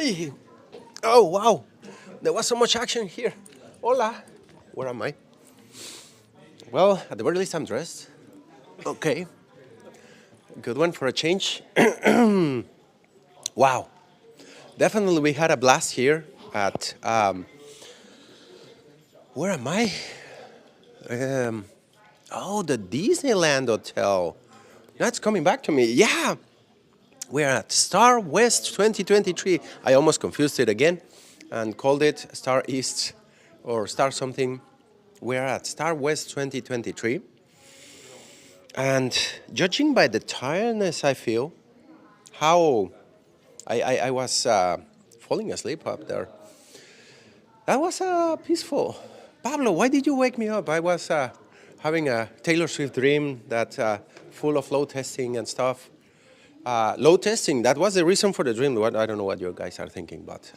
Hey! Oh, wow. There was so much action here. Hola. Where am I? Well, at the very least, I'm dressed. Okay. Good one for a change. Wow. Definitely, we had a blast here at, where am I? Um, oh, the Disneyland Hotel. That's coming back to me. Yeah. We're at StarWest 2023. I almost confused it again and called it Star East or Star something. We're at StarWest 2023. And judging by the tiredness I feel, how I was falling asleep up there. That was peaceful. Pablo, why did you wake me up? I was having a Taylor Swift dream that full of load testing and stuff. Load testing, that was the reason for the dream. I don't know what you guys are thinking, but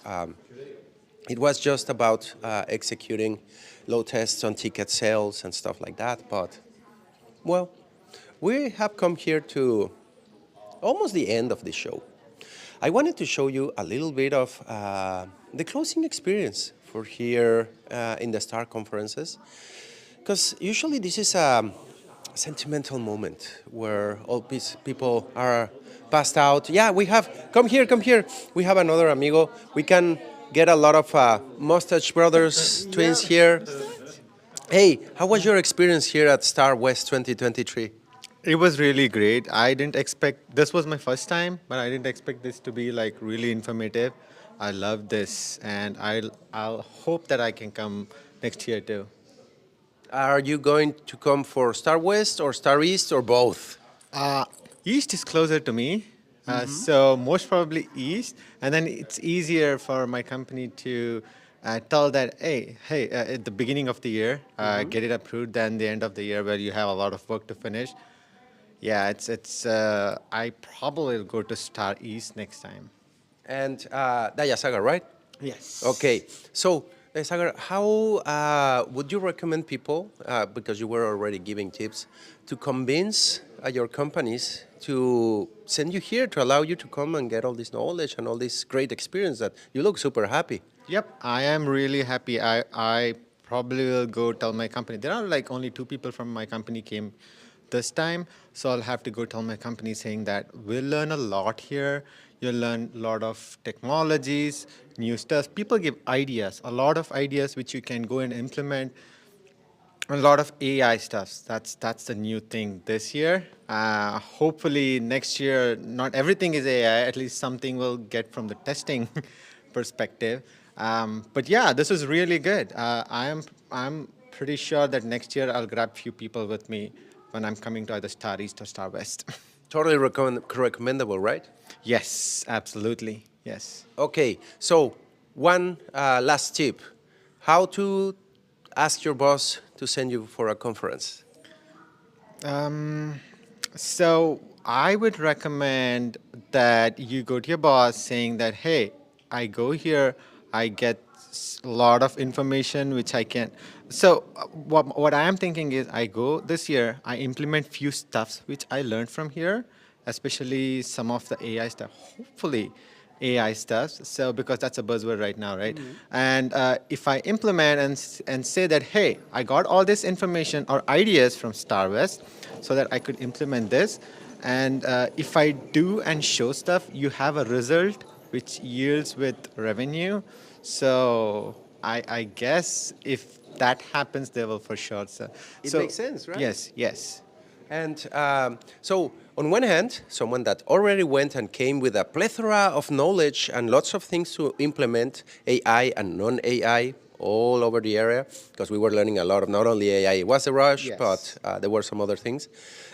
it was just about executing load tests on ticket sales and stuff like that. But, well, we have come here to almost the end of the show. I wanted to show you a little bit of the closing experience for here in the STAR conferences, because usually this is a sentimental moment where all these people are passed out. Yeah, we have, come here, come here. We have another amigo. We can get a lot of mustache brothers, twins here. Hey, how was your experience here at Star West 2023? It was really great. I didn't expect this was my first time, but I didn't expect this to be like really informative. I love this, and I'll hope that I can come next year too. Are you going to come for Star West or Star East or both? Uh, East is closer to me, so most probably East, and then it's easier for my company to tell that hey, at the beginning of the year, get it approved than the end of the year where you have a lot of work to finish. Yeah, it's. I probably will go to Star East next time. And Dayasaga, right? Yes. Okay, so Dayasaga, how would you recommend people, because you were already giving tips, to convince your companies to send you here to allow you to come and get all this knowledge and all this great experience that you look super happy? Yep, I am really happy. I probably will go tell my company. There are like only two people from my company came this time, so I'll have to go tell my company saying that we'll learn a lot here. You'll learn a lot of technologies, new stuff. People give ideas, a lot of ideas which you can go and implement. A lot of AI stuff. That's the new thing this year. Hopefully next year, not everything is AI. At least something will get from the testing perspective. But yeah, this is really good. I'm pretty sure that next year I'll grab few people with me when I'm coming to either Star East or Star West. Totally recommendable, right? Yes, absolutely. Yes. Okay, so one last tip. How to ask your boss to send you for a conference? So I would recommend that you go to your boss saying that, hey, I go here, I get a lot of information which I can. So what I am thinking is I go this year, I implement few stuffs which I learned from here, especially some of the AI stuff. Hopefully, AI stuff. So because that's a buzzword right now, right? And if I implement and say that, hey, I got all this information or ideas from StarWest, so that I could implement this, and if I do and show stuff, you have a result which yields with revenue. So I guess if that happens, they will for sure. It makes sense, right? Yes, yes. And so, on one hand, someone that already went and came with a plethora of knowledge and lots of things to implement AI and non-AI all over the area, because we were learning a lot of not only AI, it was a rush, Yes. but there were some other things.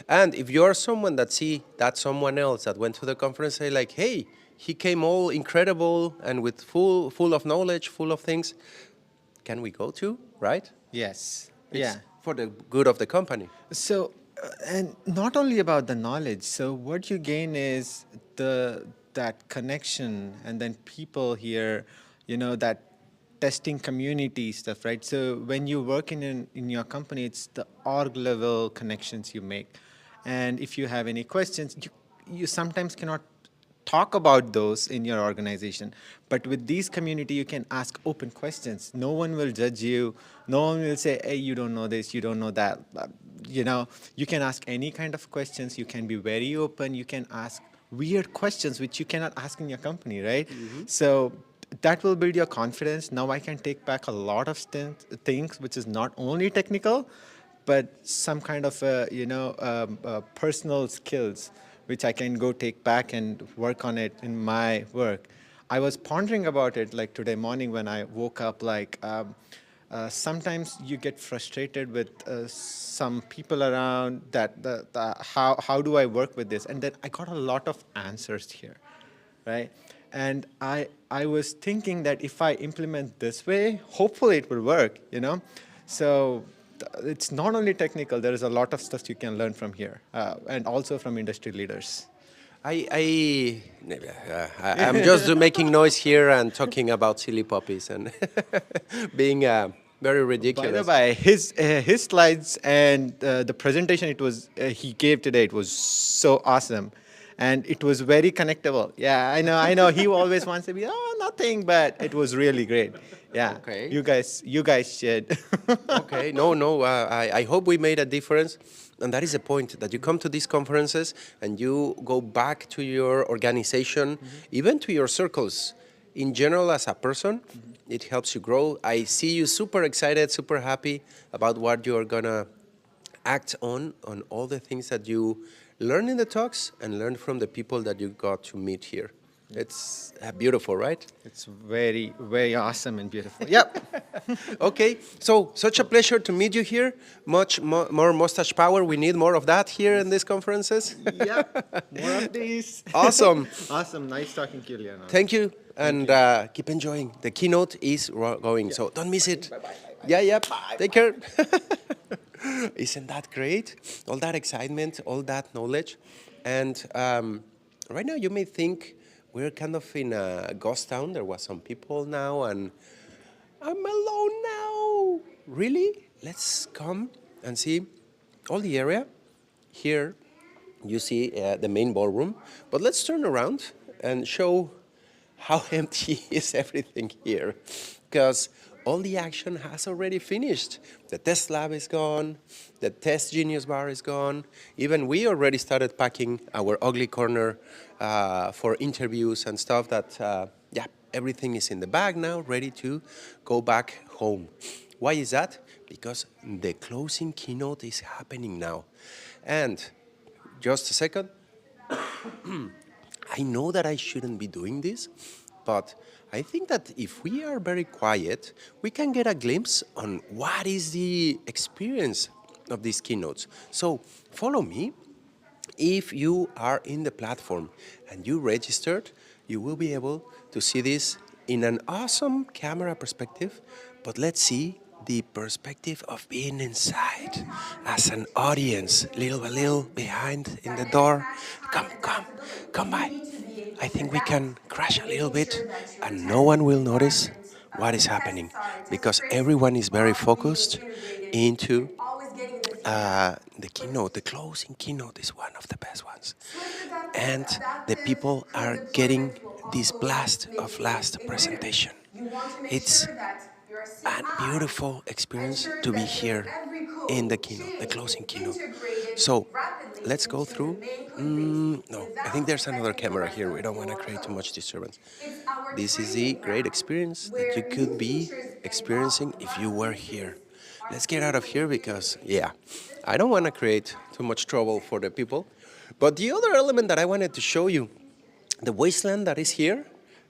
And if you're someone that see that someone else that went to the conference, say like, hey, he came all incredible and with full of knowledge, full of things, can we go to, right? Yes. It's Yeah. for the good of the company. So, and not only about the knowledge. So what you gain is that connection, and then people here, that testing community stuff, right? So when you work in your company, it's the org level connections you make, and if you have any questions, you sometimes cannot talk about those in your organization. But with these community, you can ask open questions. No one will judge you. No one will say, hey, you don't know this, you don't know that. You can ask any kind of questions. You can be very open. You can ask weird questions which you cannot ask in your company, right? So that will build your confidence. Now I can take back a lot of things which is not only technical, but some kind of personal skills which I can go take back and work on it in my work. I was pondering about it like today morning when I woke up. Sometimes you get frustrated with some people around that how do I work with this, and then I got a lot of answers here, right? And I was thinking that if I implement this way, hopefully it will work, So it's not only technical. There is a lot of stuff you can learn from here, and also from industry leaders. I'm just making noise here and talking about silly puppies and being very By the ridiculous. way, his slides and the presentation he gave today, it was so awesome, and it was very connectable. Yeah, I know. He always wants to be nothing, but it was really great. Yeah, Okay. you guys should. Okay, no. I hope we made a difference. And that is the point, that you come to these conferences and you go back to your organization, even to your circles. In general, as a person, it helps you grow. I see you super excited, super happy about what you're going to act on all the things that you learn in the talks and learn from the people that you got to meet here. It's beautiful, right? It's very, very awesome and beautiful. Yep. Okay, so such a pleasure to meet you here. Much more mustache power. We need more of that here in these conferences. Yep. More of these. Awesome. Awesome. Nice talking to you, Leonardo. Thank you, and keep enjoying. The keynote is going, so don't miss it. Yeah, yeah. Take care. Isn't that great? All that excitement, all that knowledge, and right now you may think we're kind of in a ghost town. There was some people now, and I'm alone now. Really? Let's come and see all the area. Here you see the main ballroom, but let's turn around and show how empty is everything here, because all the action has already finished. The test lab is gone, the test genius bar is gone. Even we already started packing our ugly corner for interviews and stuff that, everything is in the bag now, ready to go back home. Why is that? Because the closing keynote is happening now. And just a second. I know that I shouldn't be doing this, but I think that if we are very quiet, we can get a glimpse on what is the experience of these keynotes. So follow me. If you are in the platform and you registered, you will be able to see this in an awesome camera perspective, but let's see the perspective of being inside as an audience, little by little behind in the door. Come by. I think we can crash a little bit and no one will notice what is happening because everyone is very focused into the keynote. The closing keynote is one of the best ones. And the people are getting this blast of last presentation. It's a beautiful experience to be here in the keynote, the closing keynote. So let's go through. No, I think there's another camera here. We don't want to create too much disturbance. This is the great experience that you could be experiencing if you were here. Let's get out of here because, I don't want to create too much trouble for the people. But the other element that I wanted to show you, the wasteland that is here,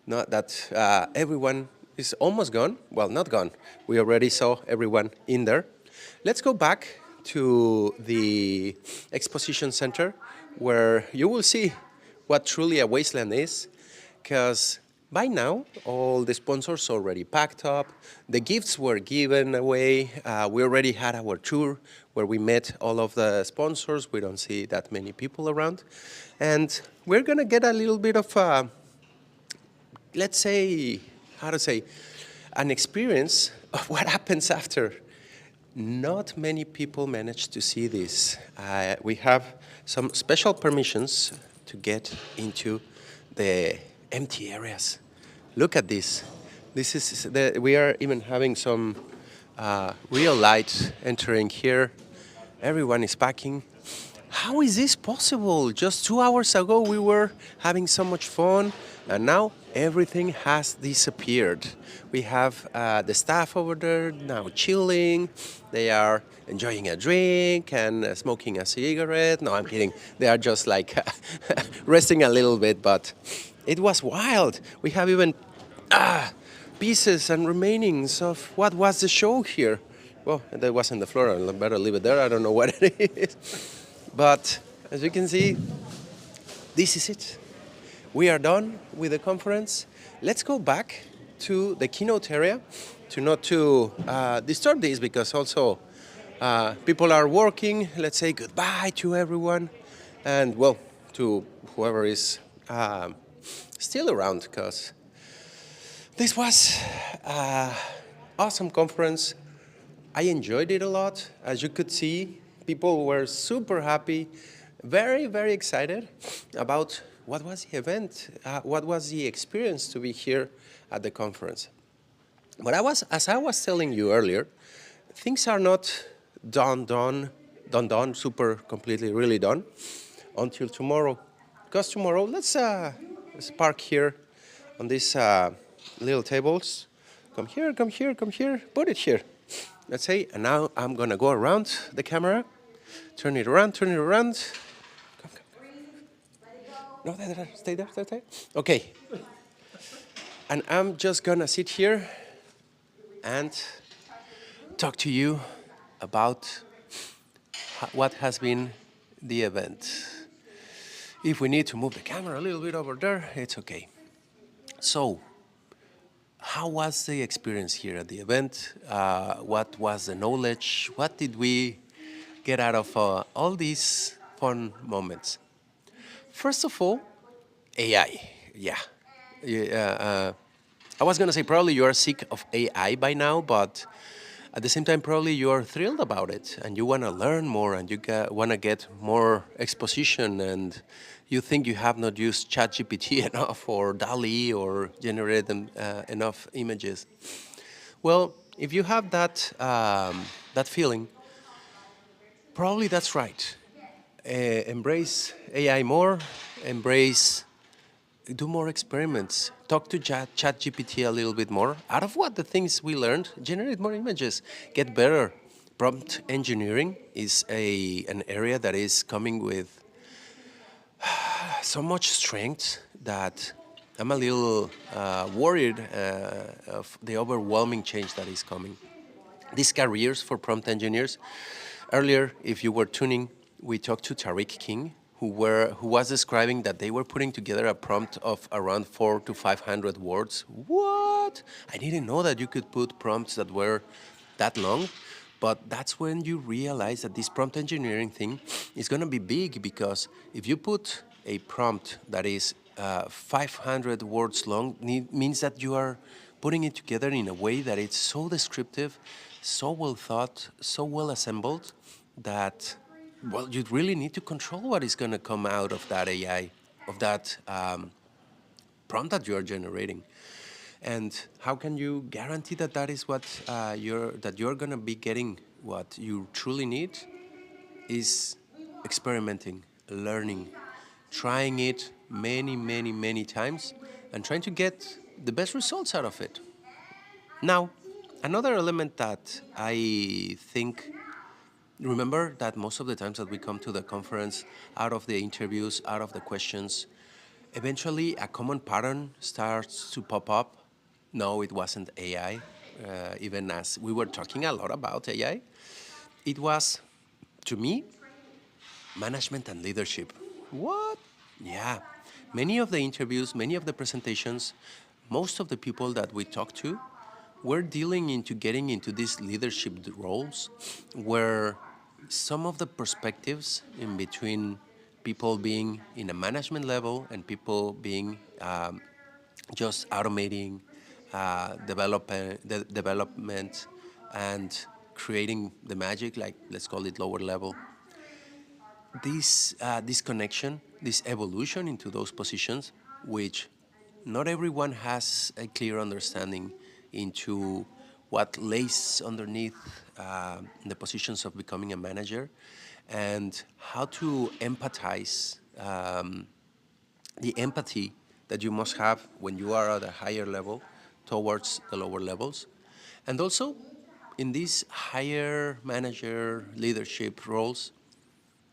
not that everyone is almost gone. Well, not gone. We already saw everyone in there. Let's go back to the exposition center where you will see what truly a wasteland is, because by now all the sponsors already packed up, the gifts were given away, we already had our tour where we met all of the sponsors. We don't see that many people around, and we're gonna get a little bit of let's say, an experience of what happens after. Not many people manage to see this. We have some special permissions to get into the empty areas. Look at this. We are even having some real light entering here. Everyone is packing. How is this possible? Just 2 hours ago, we were having so much fun, and now everything has disappeared. We have the staff over there now chilling. They are enjoying a drink and smoking a cigarette. No, I'm kidding. They are just like resting a little bit, but it was wild. We have even pieces and remainings of what was the show here. Well, that was on the floor. I better leave it there. I don't know what it is. But as you can see, this is it. We are done with the conference. Let's go back to the keynote area to not to disturb this because also people are working. Let's say goodbye to everyone and well, to whoever is still around because this was an awesome conference. I enjoyed it a lot. As you could see, people were super happy, very, very excited about what was the event, what was the experience to be here at the conference. But as I was telling you earlier, things are not done, super completely, really done until tomorrow. Because tomorrow, let's park here on these little tables. Come here, come here, come here, put it here. Let's say, and now I'm gonna go around the camera, turn it around. Come. No, there, stay there, stay there. Okay. And I'm just gonna sit here and talk to you about what has been the event. If we need to move the camera a little bit over there, it's okay. So, how was the experience here at the event? What was the knowledge? What did we get out of all these fun moments? First of all, AI. Yeah. I was going to say probably you are sick of AI by now, but at the same time, probably you are thrilled about it and you want to learn more and you want to get more exposition and you think you have not used ChatGPT enough or DALI or generated enough images. Well, if you have that feeling, probably that's right. Embrace AI more, embrace do more experiments. Talk to ChatGPT a little bit more. Out of what the things we learned, generate more images, get better. Prompt engineering is an area that is coming with so much strength that I'm a little worried of the overwhelming change that is coming. These careers for prompt engineers. Earlier, if you were tuning, we talked to Tariq King, who was describing that they were putting together a prompt of around 400 to 500 words. What? I didn't know that you could put prompts that were that long. But that's when you realize that this prompt engineering thing is going to be big because if you put a prompt that is 500 words long, means that you are putting it together in a way that it's so descriptive, so well thought, so well assembled that well, you really need to control what is going to come out of that AI, of that prompt that you are generating. And how can you guarantee that that is what you're going to be getting what you truly need? Is experimenting, learning, trying it many times, and trying to get the best results out of it. Now, another element that I think remember that most of the times that we come to the conference, out of the interviews, out of the questions, eventually a common pattern starts to pop up. No, it wasn't AI, even as we were talking a lot about AI. It was, to me, management and leadership. What? Yeah. Many of the interviews, many of the presentations, most of the people that we talked to were dealing into getting into these leadership roles where some of the perspectives in between people being in a management level and people being just automating the development and creating the magic, like let's call it lower level. This connection, this evolution into those positions which not everyone has a clear understanding into what lays underneath the positions of becoming a manager and how to empathize, the empathy that you must have when you are at a higher level towards the lower levels. And also, in these higher manager leadership roles,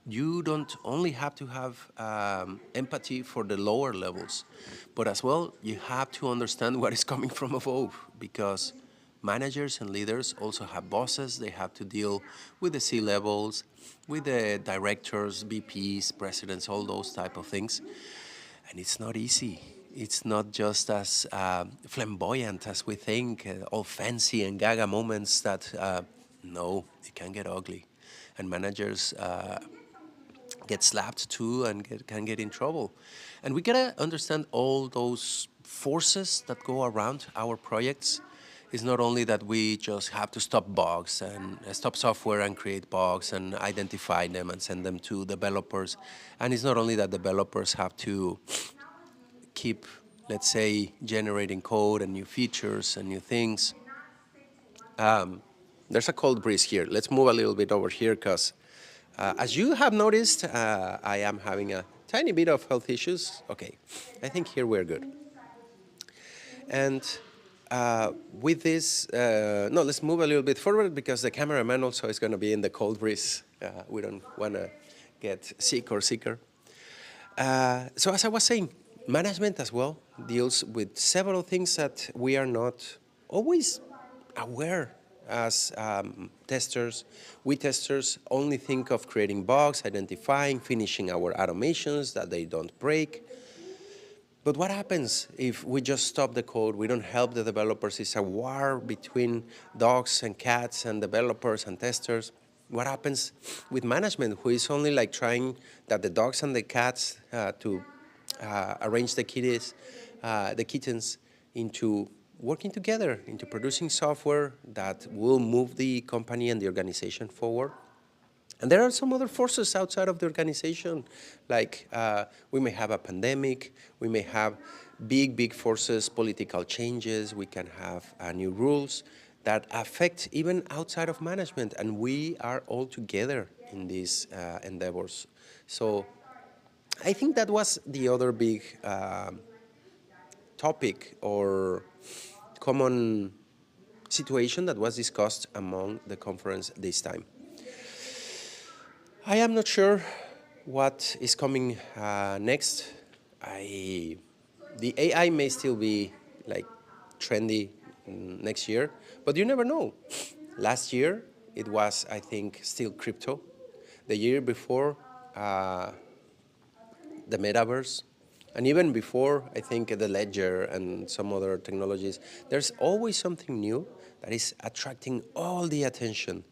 you don't only have to have empathy for the lower levels, but as well, you have to understand what is coming from above, because managers and leaders also have bosses. They have to deal with the C levels, with the directors, VPs, presidents, all those type of things. And it's not easy. It's not just as flamboyant as we think, all fancy and gaga moments that, no, it can get ugly. And managers get slapped too and can get in trouble. And we gotta understand all those forces that go around our projects. It's not only that we just have to stop bugs and stop software and create bugs and identify them and send them to developers. And it's not only that developers have to keep, let's say, generating code and new features and new things. There's a cold breeze here. Let's move a little bit over here because, as you have noticed, I am having a tiny bit of health issues. Okay, I think here we're good. And with this, no, let's move a little bit forward because the cameraman also is going to be in the cold breeze. We don't want to get sick or sicker. So as I was saying, management as well deals with several things that we are not always aware as testers. We testers only think of creating bugs, identifying, finishing our automations that they don't break. But what happens if we just stop the code? We don't help the developers. It's a war between dogs and cats and developers and testers. What happens with management, who is only like trying that the dogs and the cats to arrange the kittens into working together, into producing software that will move the company and the organization forward? And there are some other forces outside of the organization, like we may have a pandemic, we may have big forces, political changes, we can have new rules that affect even outside of management, and we are all together in these endeavors. So I think that was the other big topic or common situation that was discussed among the conference this time. I am not sure what is coming next. The AI may still be like trendy next year, but you never know. Last year it was, I think, still crypto. The year before, the metaverse, and even before, I think, the ledger and some other technologies. There's always something new that is attracting all the attention.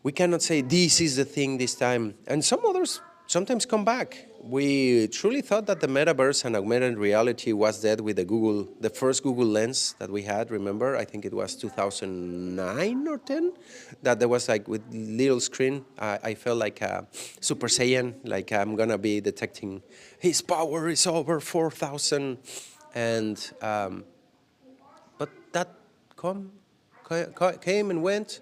We cannot say this is the thing this time. And some others sometimes come back. We truly thought that the metaverse and augmented reality was dead with the first Google Lens that we had, remember? I think it was 2009 or 10, that there was like with little screen. I felt like a Super Saiyan, like I'm gonna be detecting his power is over 4,000. And, but that came and went,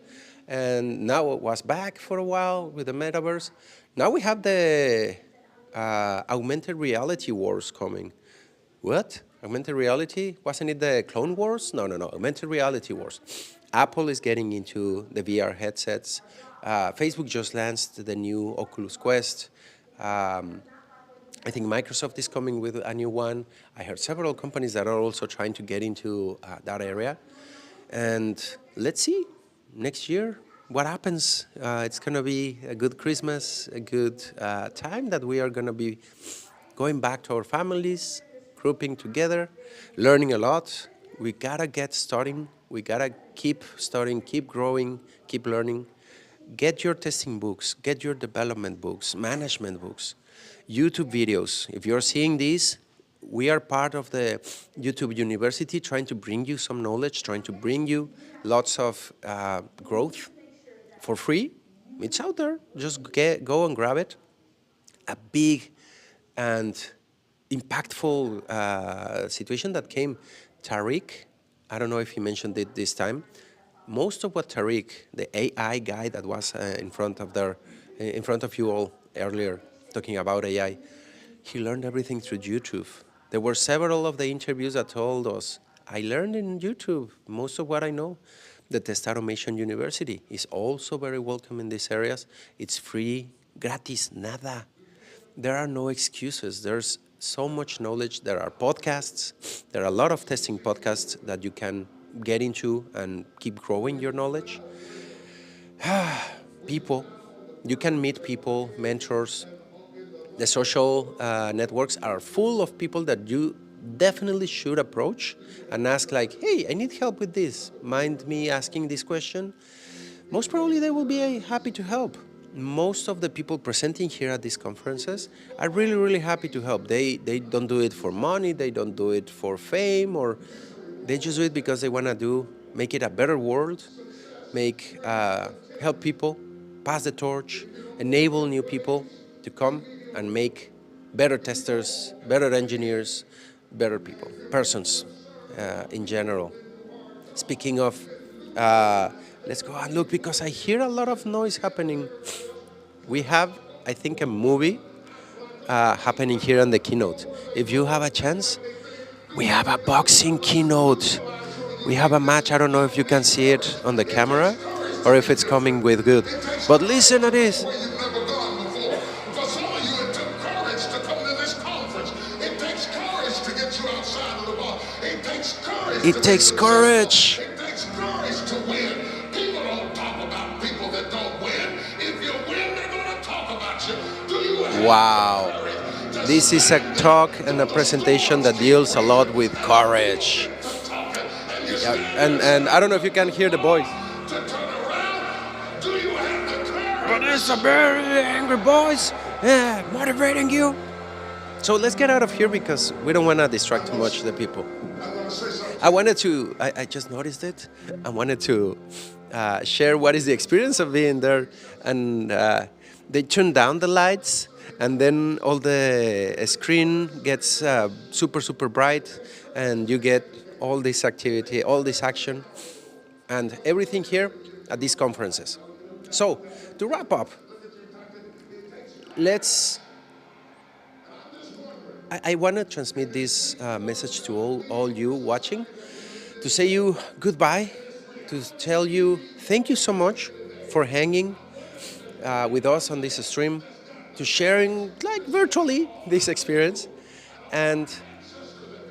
and now it was back for a while with the metaverse. Now we have the augmented reality wars coming. What? Augmented reality? Wasn't it the Clone Wars? No. Augmented reality wars. Apple is getting into the VR headsets. Facebook just launched the new Oculus Quest. I think Microsoft is coming with a new one. I heard several companies that are also trying to get into that area. And let's see next year what happens. It's going to be a good Christmas, a good time that we are going to be going back to our families, grouping together, learning a lot. We got to get starting. We got to keep starting, keep growing, keep learning. Get your testing books, get your development books, management books, YouTube videos. If you're seeing these, we are part of the YouTube University, trying to bring you some knowledge, trying to bring you lots of growth for free. It's out there. Just go and grab it. A big and impactful situation that came. Tariq, I don't know if he mentioned it this time. Most of what Tariq, the AI guy that was in front of you all earlier, talking about AI, he learned everything through YouTube. There were several of the interviews that told us, I learned in YouTube most of what I know. The Test Automation University is also very welcome in these areas. It's free, gratis, nada. There are no excuses. There's so much knowledge. There are podcasts. There are a lot of testing podcasts that you can get into and keep growing your knowledge. People, you can meet people, mentors. The social networks are full of people that you definitely should approach and ask like, hey, I need help with this. Mind me asking this question? Most probably they will be happy to help. Most of the people presenting here at these conferences are really, really happy to help. They don't do it for money, they don't do it for fame, or they just do it because they want to make it a better world, help people, pass the torch, enable new people to come and make better testers, better engineers, better people, persons in general. Speaking of, uh, let's go and look because I hear a lot of noise happening. We have, I think, a movie happening here on the keynote. If you have a chance, we have a boxing keynote. We have a match. I don't know if you can see it on the camera or if it's coming with good. But listen to this. It takes courage. It takes courage to win. People don't talk about people that don't win. If you win, they're going to talk about you. Do you have wow. This is a talk and a presentation that deals a lot with courage. Yeah, and I don't know if you can hear the voice. But it's a very angry voice, motivating you. So let's get out of here because we don't want to distract too much the people. I just noticed it. I wanted to share what is the experience of being there. And they turn down the lights, and then all the screen gets super, super bright, and you get all this activity, all this action, and everything here at these conferences. So, to wrap up, I want to transmit this message to all you watching, to say you goodbye, to tell you thank you so much for hanging with us on this stream, to sharing like virtually this experience. And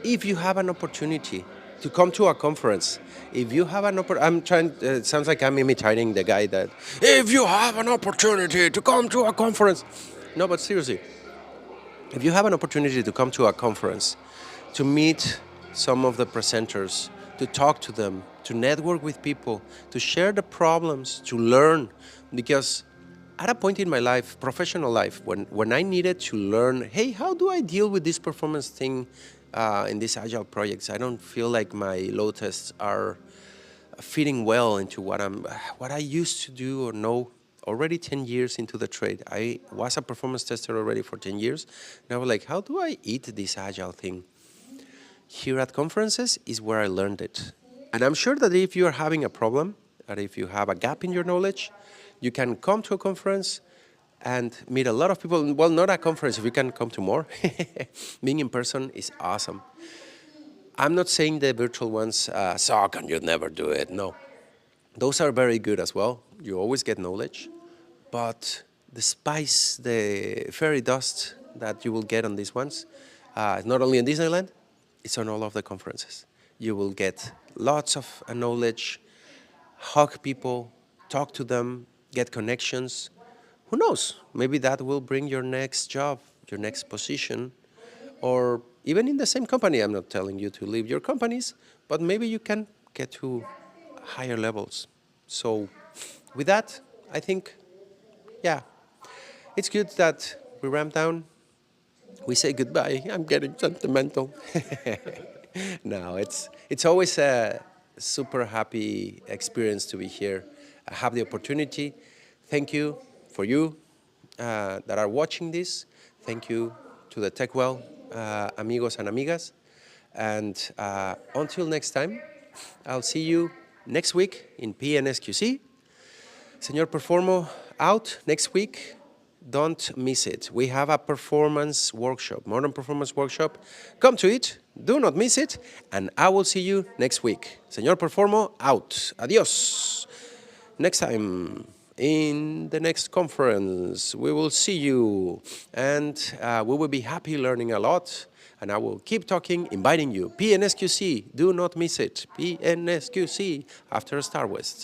if you have an opportunity to come to a conference, if you have an opportunity, it sounds like I'm imitating the guy that, if you have an opportunity to come to a conference. No, but seriously, if you have an opportunity to come to a conference, to meet some of the presenters, to talk to them, to network with people, to share the problems, to learn, because at a point in my life, professional life, when I needed to learn, hey, how do I deal with this performance thing in these agile projects? I don't feel like my load tests are fitting well into what I used to do or know. Already 10 years into the trade. I was a performance tester already for 10 years. And I was like, how do I eat this agile thing? Here at conferences is where I learned it. And I'm sure that if you're having a problem, or if you have a gap in your knowledge, you can come to a conference and meet a lot of people. Well, not a conference, if you can come to more. Being in person is awesome. I'm not saying the virtual ones suck and you'd never do it. No. Those are very good as well. You always get knowledge. But the spice, the fairy dust that you will get on these ones, not only in Disneyland, it's on all of the conferences. You will get lots of knowledge, hug people, talk to them, get connections. Who knows? Maybe that will bring your next job, your next position, or even in the same company. I'm not telling you to leave your companies, but maybe you can get to higher levels. So with that, I think, yeah, it's good that we ramp down. We say goodbye. I'm getting sentimental. No, it's always a super happy experience to be here. I have the opportunity. Thank you for you that are watching this. Thank you to the TechWell amigos and amigas. And until next time, I'll see you next week in PNSQC. Señor Performo out next week. Don't miss it. We have a performance workshop, modern performance workshop. Come to it. Do not miss it. And I will see you next week. Señor Performo out. Adios. Next time in the next conference, we will see you. And we will be happy learning a lot. And I will keep talking, inviting you. PNSQC, do not miss it. PNSQC after StarWest.